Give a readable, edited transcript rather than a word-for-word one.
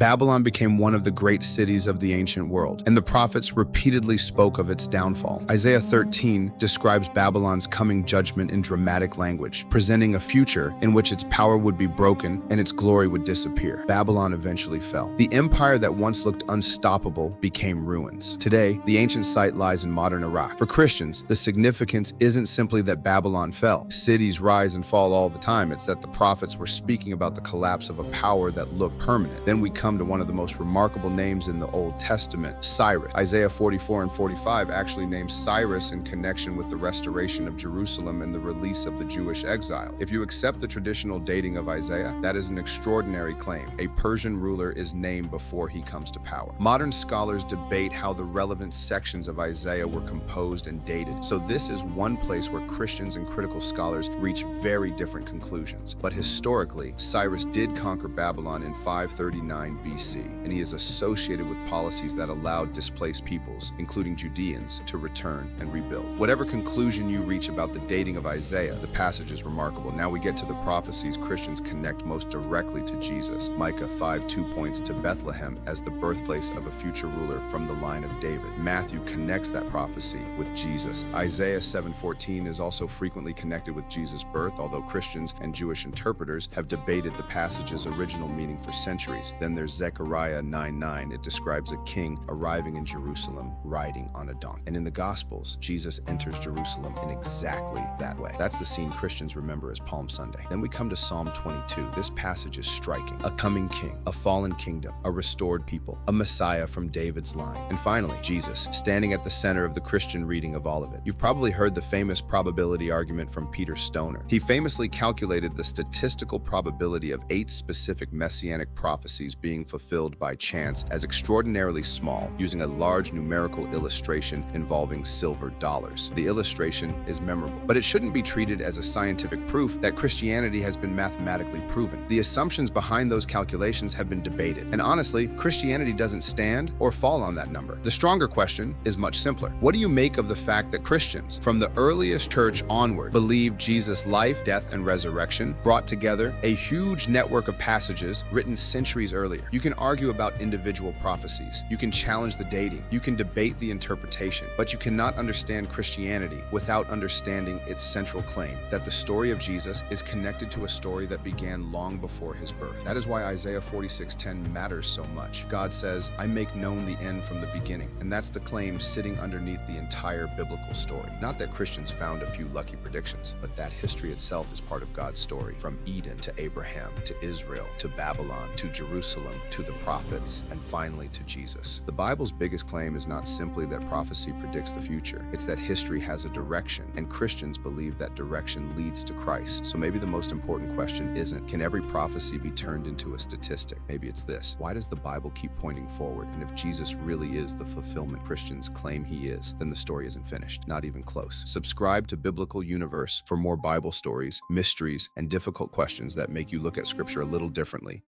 Babylon became one of the great cities of the ancient world, and the prophets repeatedly spoke of its downfall. Isaiah 13 describes Babylon's coming judgment in dramatic language, presenting a future in which its power would be broken and its glory would disappear. Babylon eventually fell. The empire that once looked unstoppable became ruins. Today, the ancient site lies in modern Iraq. For Christians, the significance isn't simply that Babylon fell. Cities rise and fall all the time. It's that the prophets were speaking about the collapse of a power that looked permanent. Then we come to one of the most remarkable names in the Old Testament, Cyrus. Isaiah 44 and 45 actually names Cyrus in connection with the restoration of Jerusalem and the release of the Jewish exile. If you accept the traditional dating of Isaiah, that is an extraordinary claim. A Persian ruler is named before he comes to power. Modern scholars debate how the relevant sections of Isaiah were composed and dated. So this is one place where Christians and critical scholars reach very different conclusions. But historically, Cyrus did conquer Babylon in 539 BC, and he is associated with policies that allowed displaced peoples, including Judeans, to return and rebuild. Whatever conclusion you reach about the dating of Isaiah, the passage is remarkable. Now we get to the prophecies Christians connect most directly to Jesus. Micah 5:2 points to Bethlehem as the birthplace of a future ruler from the line of David. Matthew connects that prophecy with Jesus. Isaiah 7:14 is also frequently connected with Jesus' birth, although Christians and Jewish interpreters have debated the passage's original meaning for centuries. Then there's Zechariah 9:9. It describes a king arriving in Jerusalem riding on a donkey. And in the Gospels, Jesus enters Jerusalem in exactly that way. That's the scene Christians remember as Palm Sunday. Then we come to Psalm 22. This passage is striking. A coming king, a fallen kingdom, a restored people, a Messiah from David's line. And finally, Jesus, standing at the center of the Christian reading of all of it. You've probably heard the famous probability argument from Peter Stoner. He famously calculated the statistical probability of 8 specific messianic prophecies being fulfilled by chance as extraordinarily small, using a large numerical illustration involving silver dollars. The illustration is memorable, but it shouldn't be treated as a scientific proof that Christianity has been mathematically proven. The assumptions behind those calculations have been debated, and honestly, Christianity doesn't stand or fall on that number. The stronger question is much simpler. What do you make of the fact that Christians, from the earliest church onward, believed Jesus' life, death, and resurrection brought together a huge network of passages written centuries earlier? You can argue about individual prophecies. You can challenge the dating. You can debate the interpretation, but you cannot understand Christianity without understanding its central claim that the story of Jesus is connected to a story that began long before his birth. That is why Isaiah 46:10 matters so much. God says, "I make known the end from the beginning," and that's the claim sitting underneath the entire biblical story. Not that Christians found a few lucky predictions, but that history itself is part of God's story, from Eden to Abraham, to Israel, to Babylon, to Jerusalem, to the prophets, and finally to Jesus. The Bible's biggest claim is not simply that prophecy predicts the future. It's that history has a direction, and Christians believe that direction leads to Christ. So maybe the most important question isn't, can every prophecy be turned into a statistic? Maybe it's this: why does the Bible keep pointing forward? And if Jesus really is the fulfillment Christians claim he is, then the story isn't finished, not even close. Subscribe to Biblical Universe for more Bible stories, mysteries, and difficult questions that make you look at Scripture a little differently.